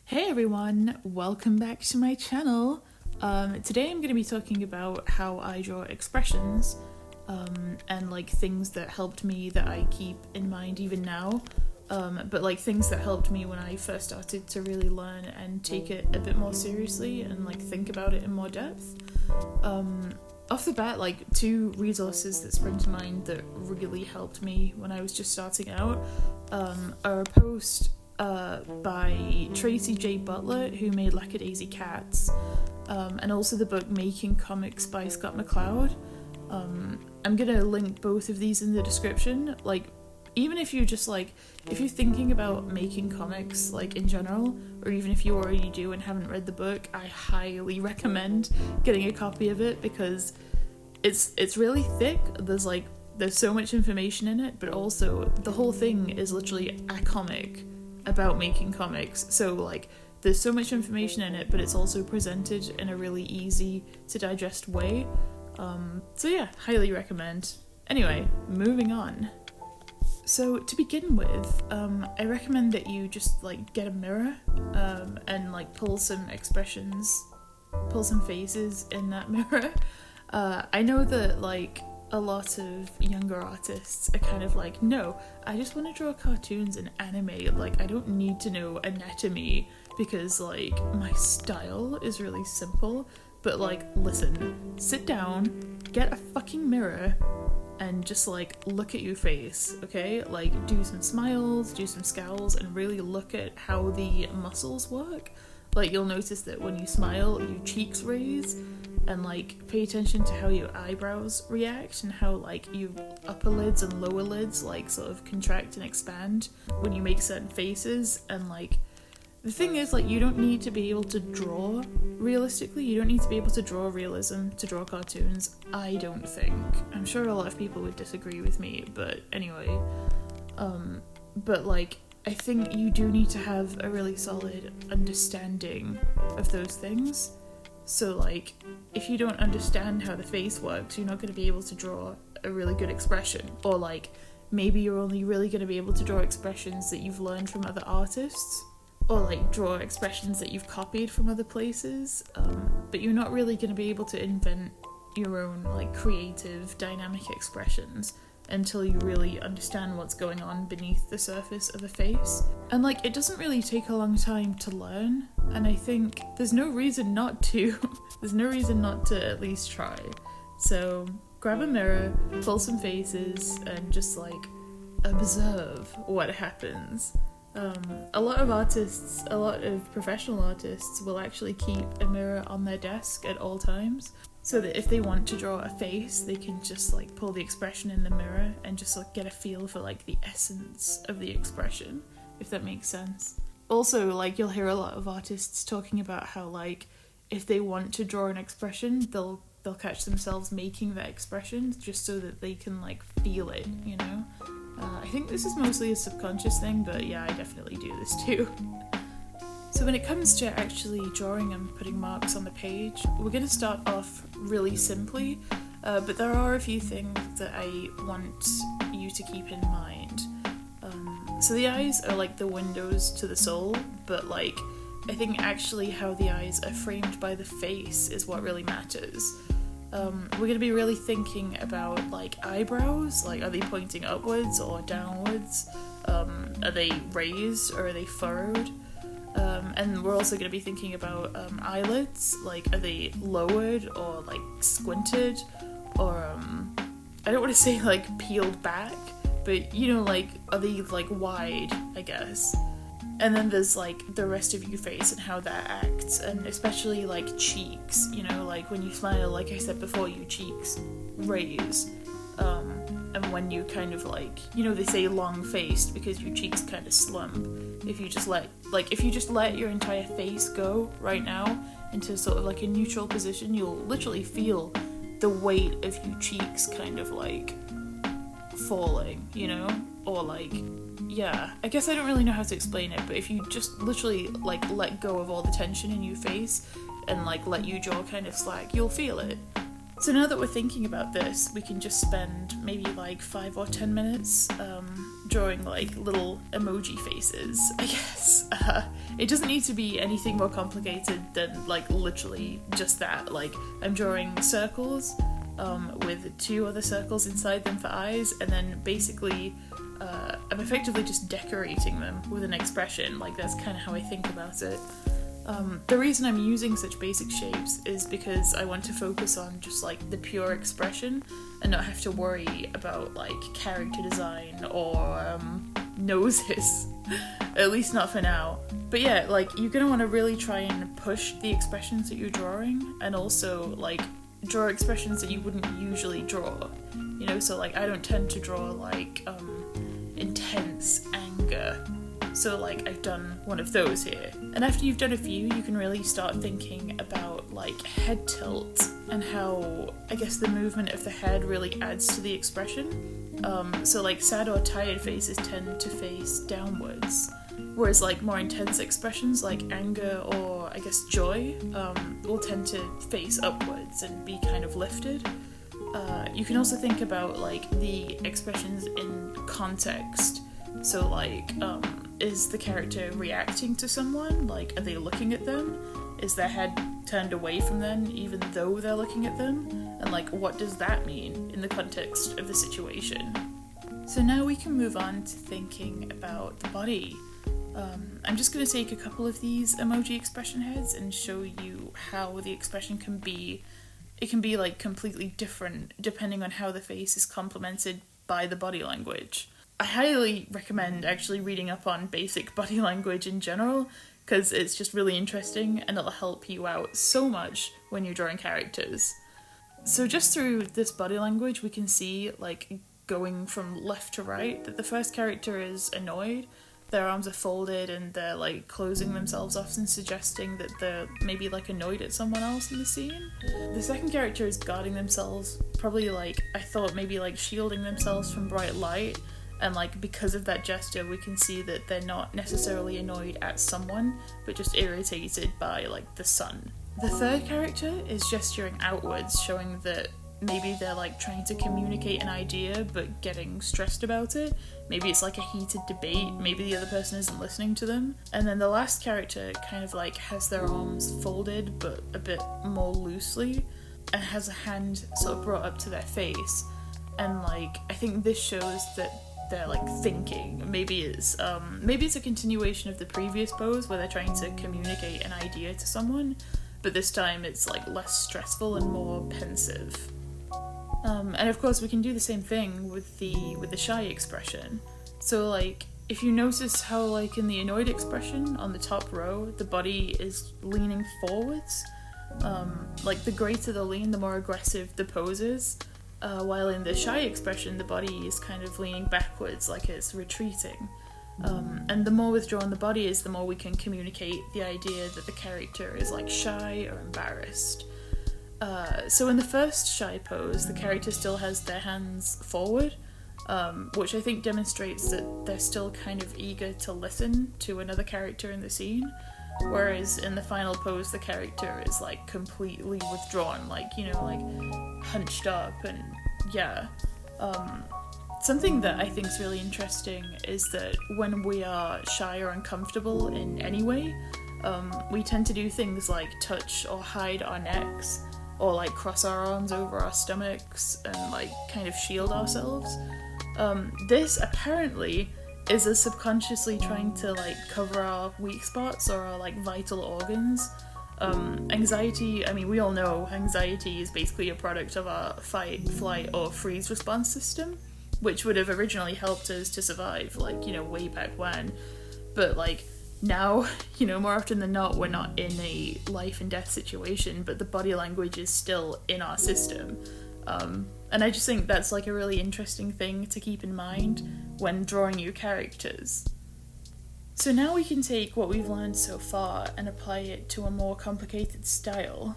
Hey everyone, welcome back to my channel. Today I'm going to be talking about how I draw expressions and like things that helped me that I keep in mind even now, but like things that helped me when I first started to really learn and take it a bit more seriously and like think about it in more depth. Off the bat, like two resources that spring to mind that really helped me when I was just starting out are a post by Tracy J. Butler, who made Lackadaisy Cats, and also the book Making Comics by Scott McCloud. I'm gonna link both of these in the description. Like, even if you're just like, if you're thinking about making comics like in general, or even if you already do and haven't read the book, I highly recommend getting a copy of it because it's really thick. There's so much information in it, but also the whole thing is literally a comic about making comics. So like there's so much information in it, but it's also presented in a really easy to digest way. So yeah, highly recommend. Anyway, moving on. So to begin with, I recommend that you just like get a mirror and like pull some faces in that mirror. I know that like a lot of younger artists are kind of like, no, I just want to draw cartoons and anime, like I don't need to know anatomy because like my style is really simple. But like, listen, sit down, get a fucking mirror and just like look at your face, okay? Like do some smiles, do some scowls, and really look at how the muscles work. Like you'll notice that when you smile, your cheeks raise, and like pay attention to how your eyebrows react and how like your upper lids and lower lids like sort of contract and expand when you make certain faces. And like the thing is, like, you don't need to be able to draw realistically. You don't need to be able to draw realism to draw cartoons, I don't think. I'm sure a lot of people would disagree with me, but anyway. But like, I think you do need to have a really solid understanding of those things. So like, if you don't understand how the face works, you're not going to be able to draw a really good expression. Or like, maybe you're only really going to be able to draw expressions that you've learned from other artists. Or like draw expressions that you've copied from other places, but you're not really going to be able to invent your own like creative, dynamic expressions until you really understand what's going on beneath the surface of a face. And like, it doesn't really take a long time to learn, and I think there's no reason not to. There's no reason not to at least try. So grab a mirror, pull some faces, and just like observe what happens. A lot of professional artists will actually keep a mirror on their desk at all times, so that if they want to draw a face, they can just like pull the expression in the mirror and just like get a feel for like the essence of the expression, if that makes sense. Also, like, you'll hear a lot of artists talking about how like if they want to draw an expression, they'll catch themselves making that expression just so that they can like feel it, you know? I think this is mostly a subconscious thing, but yeah, I definitely do this too. So when it comes to actually drawing and putting marks on the page, we're going to start off really simply, but there are a few things that I want you to keep in mind. So the eyes are like the windows to the soul, but like, I think actually how the eyes are framed by the face is what really matters. We're going to be really thinking about like eyebrows, like are they pointing upwards or downwards, are they raised or are they furrowed, and we're also going to be thinking about eyelids, like are they lowered or like squinted, or I don't want to say like peeled back, but you know, like are they like wide, I guess. And then there's like the rest of your face and how that acts, and especially like cheeks, you know, like when you smile, like I said before, your cheeks raise, and when you kind of like, you know, they say long-faced because your cheeks kind of slump. If you just let your entire face go right now into sort of like a neutral position, you'll literally feel the weight of your cheeks kind of like falling, you know, or like, yeah, I guess I don't really know how to explain it, but if you just literally like let go of all the tension in your face and like let your jaw kind of slack, you'll feel it. So now that we're thinking about this, we can just spend maybe like 5 or 10 minutes drawing like little emoji faces, I guess. It doesn't need to be anything more complicated than like literally just that. Like I'm drawing circles with 2 other circles inside them for eyes, and then basically I'm effectively just decorating them with an expression. Like that's kind of how I think about it. The reason I'm using such basic shapes is because I want to focus on just like the pure expression and not have to worry about like character design or noses, at least not for now. But yeah, like you're gonna want to really try and push the expressions that you're drawing, and also like draw expressions that you wouldn't usually draw, you know. So like I don't tend to draw like intense anger. So like I've done one of those here. And after you've done a few, you can really start thinking about like head tilt and how I guess the movement of the head really adds to the expression. So like sad or tired faces tend to face downwards, whereas like more intense expressions like anger or I guess joy will tend to face upwards and be kind of lifted. You can also think about like the expressions in context. So like, is the character reacting to someone? Like, are they looking at them? Is their head turned away from them even though they're looking at them? And like, what does that mean in the context of the situation? So now we can move on to thinking about the body. I'm just going to take a couple of these emoji expression heads and show you how the expression can be. It can be like completely different depending on how the face is complemented by the body language. I highly recommend actually reading up on basic body language in general, because it's just really interesting and it'll help you out so much when you're drawing characters. So just through this body language we can see, like going from left to right, that the first character is annoyed. Their arms are folded and they're like closing themselves off and suggesting that they're maybe like annoyed at someone else in the scene. The second character is guarding themselves, probably like, I thought maybe like shielding themselves from bright light. And like because of that gesture we can see that they're not necessarily annoyed at someone, but just irritated by like the sun. The third character is gesturing outwards, showing that maybe they're like trying to communicate an idea but getting stressed about it. Maybe it's like a heated debate, maybe the other person isn't listening to them. And then the last character kind of like has their arms folded but a bit more loosely and has a hand sort of brought up to their face. And like I think this shows that they're like thinking. Maybe it's a continuation of the previous pose where they're trying to communicate an idea to someone, but this time it's like less stressful and more pensive. And of course we can do the same thing with the shy expression. So like if you notice how like in the annoyed expression on the top row the body is leaning forwards, like the greater the lean the more aggressive the pose is. While in the shy expression, the body is kind of leaning backwards, like it's retreating. And the more withdrawn the body is, the more we can communicate the idea that the character is like shy or embarrassed. So in the first shy pose, the character still has their hands forward, which I think demonstrates that they're still kind of eager to listen to another character in the scene. Whereas in the final pose, the character is like completely withdrawn, like, you know, like hunched up. And yeah, something that I think is really interesting is that when we are shy or uncomfortable in any way, we tend to do things like touch or hide our necks, or like cross our arms over our stomachs and like kind of shield ourselves. This apparently is us subconsciously trying to like cover our weak spots or our like vital organs. Anxiety, I mean we all know anxiety is basically a product of our fight, flight or freeze response system, which would have originally helped us to survive, like, you know, way back when. But like now, you know, more often than not we're not in a life and death situation, but the body language is still in our system. And I just think that's like a really interesting thing to keep in mind when drawing your characters. So now we can take what we've learned so far and apply it to a more complicated style.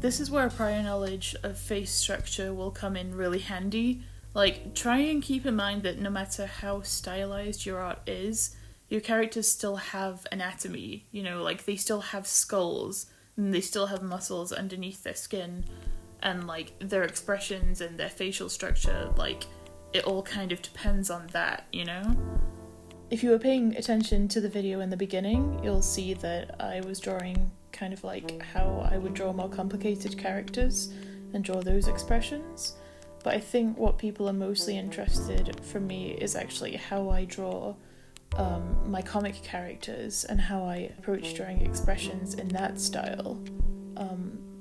This is where prior knowledge of face structure will come in really handy. Like, try and keep in mind that no matter how stylized your art is, your characters still have anatomy, you know, like they still have skulls and they still have muscles underneath their skin. and like their expressions and their facial structure, like it all kind of depends on that, you know? If you were paying attention to the video in the beginning, you'll see that I was drawing kind of like how I would draw more complicated characters and draw those expressions. But I think what people are mostly interested from me is actually how I draw my comic characters and how I approach drawing expressions in that style.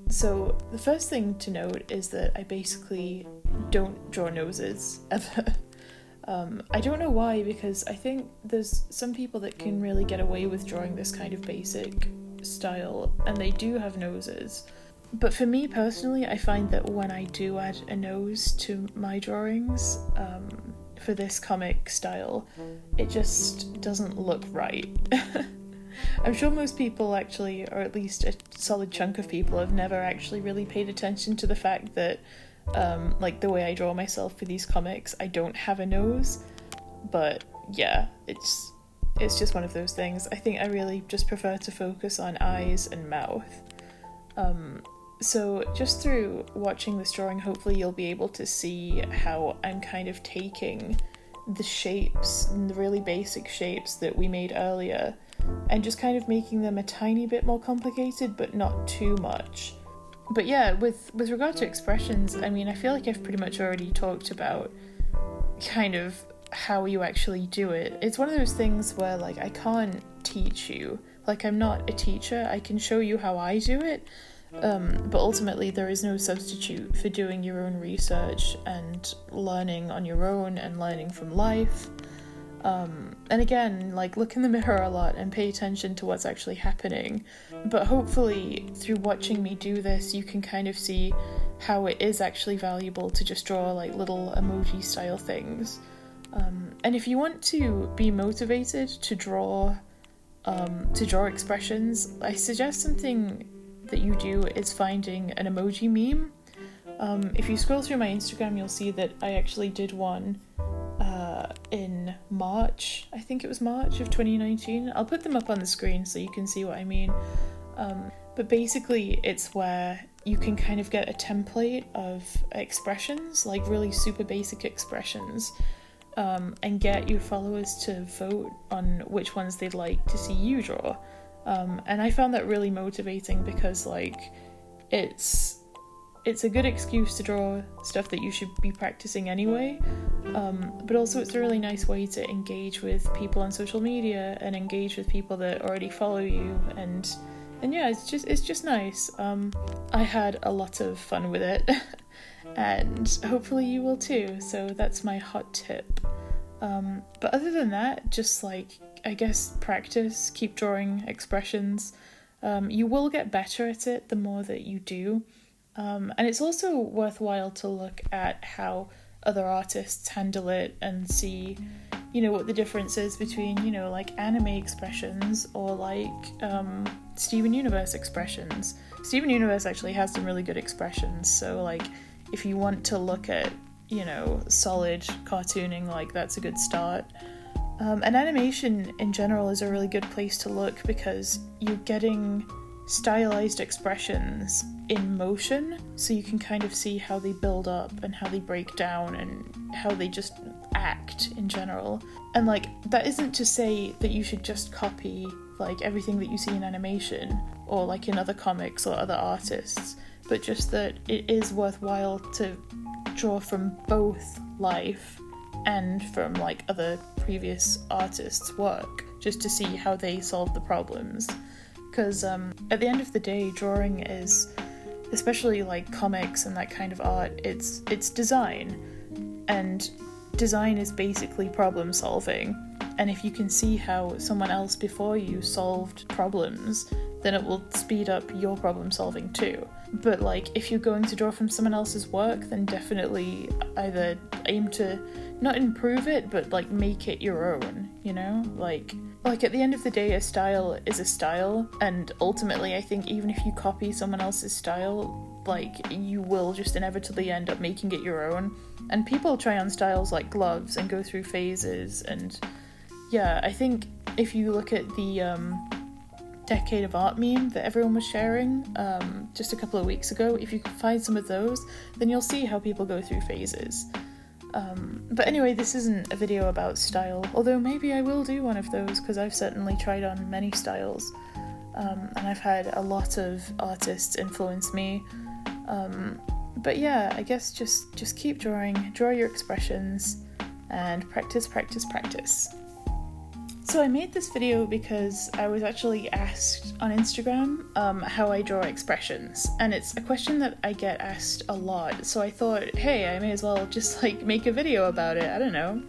So the first thing to note is that I basically don't draw noses ever. I don't know why, because I think there's some people that can really get away with drawing this kind of basic style, and they do have noses. But for me personally, I find that when I do add a nose to my drawings, for this comic style, it just doesn't look right. I'm sure most people actually, or at least a solid chunk of people, have never actually really paid attention to the fact that like the way I draw myself for these comics, I don't have a nose. But yeah, it's just one of those things. I think I really just prefer to focus on eyes and mouth. So just through watching this drawing, hopefully you'll be able to see how I'm kind of taking the shapes, the really basic shapes that we made earlier, and just kind of making them a tiny bit more complicated, but not too much. But yeah, with regard to expressions, I mean, I feel like I've pretty much already talked about kind of how you actually do it. It's one of those things where, like, I can't teach you. Like, I'm not a teacher. I can show you how I do it, but ultimately there is no substitute for doing your own research and learning on your own and learning from life. And again, like, look in the mirror a lot and pay attention to what's actually happening. But hopefully through watching me do this, you can kind of see how it is actually valuable to just draw like little emoji style things. And if you want to be motivated to draw expressions, I suggest something that you do is finding an emoji meme. If you scroll through my Instagram, you'll see that I actually did one in March. I think it was March of 2019. I'll put them up on the screen so you can see what I mean. But basically it's where you can kind of get a template of expressions, like really super basic expressions, and get your followers to vote on which ones they'd like to see you draw. And I found that really motivating because, like, it's a good excuse to draw stuff that you should be practicing anyway, but also it's a really nice way to engage with people on social media and engage with people that already follow you, and yeah, it's just nice. I had a lot of fun with it, and hopefully you will too, so that's my hot tip. But other than that, just like, I guess, practice, keep drawing expressions. You will get better at it the more that you do. And it's also worthwhile to look at how other artists handle it and see, you know, what the difference is between, you know, like anime expressions or like Steven Universe expressions. Steven Universe actually has some really good expressions, so like if you want to look at, you know, solid cartooning, like that's a good start. And animation in general is a really good place to look because you're getting stylized expressions in motion, so you can kind of see how they build up and how they break down and how they just act in general. And like, that isn't to say that you should just copy like everything that you see in animation or like in other comics or other artists, but just that it is worthwhile to draw from both life and from like other previous artists' work, just to see how they solve the problems. Because at the end of the day, drawing is, especially like comics and that kind of art, it's design, and design is basically problem solving. And if you can see how someone else before you solved problems, then it will speed up your problem solving too. But like, if you're going to draw from someone else's work, then definitely either aim to not improve it, but like make it your own, you know? Like at the end of the day, a style is a style, and ultimately I think even if you copy someone else's style, like, you will just inevitably end up making it your own. And people try on styles like gloves and go through phases, and yeah, I think if you look at the decade of art meme that everyone was sharing just a couple of weeks ago. If you can find some of those, then you'll see how people go through phases. But anyway, this isn't a video about style, although maybe I will do one of those, because I've certainly tried on many styles, and I've had a lot of artists influence me. But yeah, I guess just keep drawing, draw your expressions, and practice, practice, practice. So I made this video because I was actually asked on Instagram how I draw expressions, and it's a question that I get asked a lot, so I thought, hey, I may as well just like make a video about it, I don't know.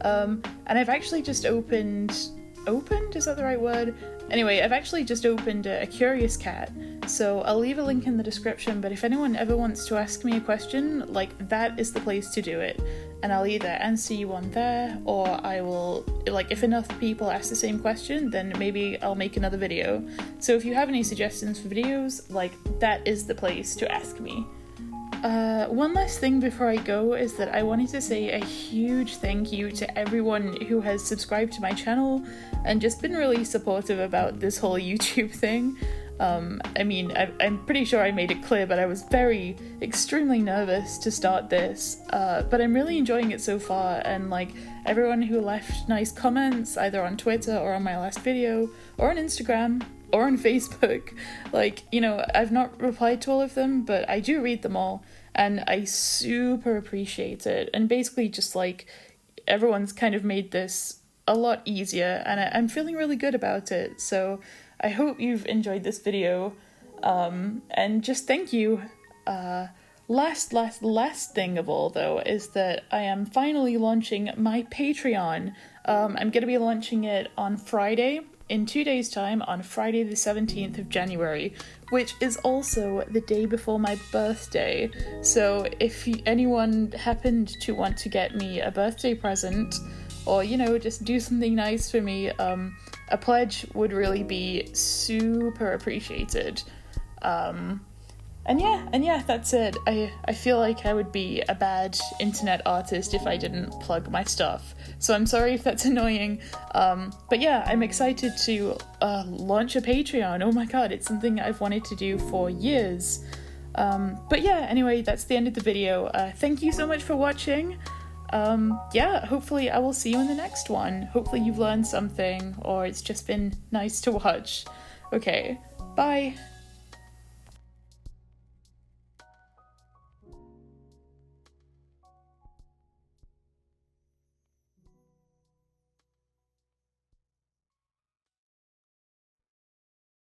And I've actually just opened, is that the right word? Anyway, I've actually just opened a Curious Cat, so I'll leave a link in the description, but if anyone ever wants to ask me a question, like, that is the place to do it. And I'll either answer you on there, or I will, like, if enough people ask the same question, then maybe I'll make another video. So if you have any suggestions for videos, like, that is the place to ask me. One last thing before I go is that I wanted to say a huge thank you to everyone who has subscribed to my channel and just been really supportive about this whole YouTube thing. I mean, I'm pretty sure I made it clear, but I was extremely nervous to start this, but I'm really enjoying it so far, and like, everyone who left nice comments, either on Twitter or on my last video, or on Instagram, or on Facebook, like, you know, I've not replied to all of them, but I do read them all, and I super appreciate it, and basically just like, everyone's kind of made this a lot easier, and I'm feeling really good about it, so I hope you've enjoyed this video, and just thank you. Last thing of all, though, is that I am finally launching my Patreon. I'm going to be launching it on Friday, in 2 days' time, on Friday the 17th of January, which is also the day before my birthday. So if anyone happened to want to get me a birthday present, or, you know, just do something nice for me, a pledge would really be super appreciated. And yeah, that's it. I feel like I would be a bad internet artist if I didn't plug my stuff. So I'm sorry if that's annoying. But yeah, I'm excited to launch a Patreon. Oh my god, it's something I've wanted to do for years. But yeah, anyway, that's the end of the video. Thank you so much for watching. Yeah, hopefully I will see you in the next one. Hopefully you've learned something, or it's just been nice to watch. Okay, bye!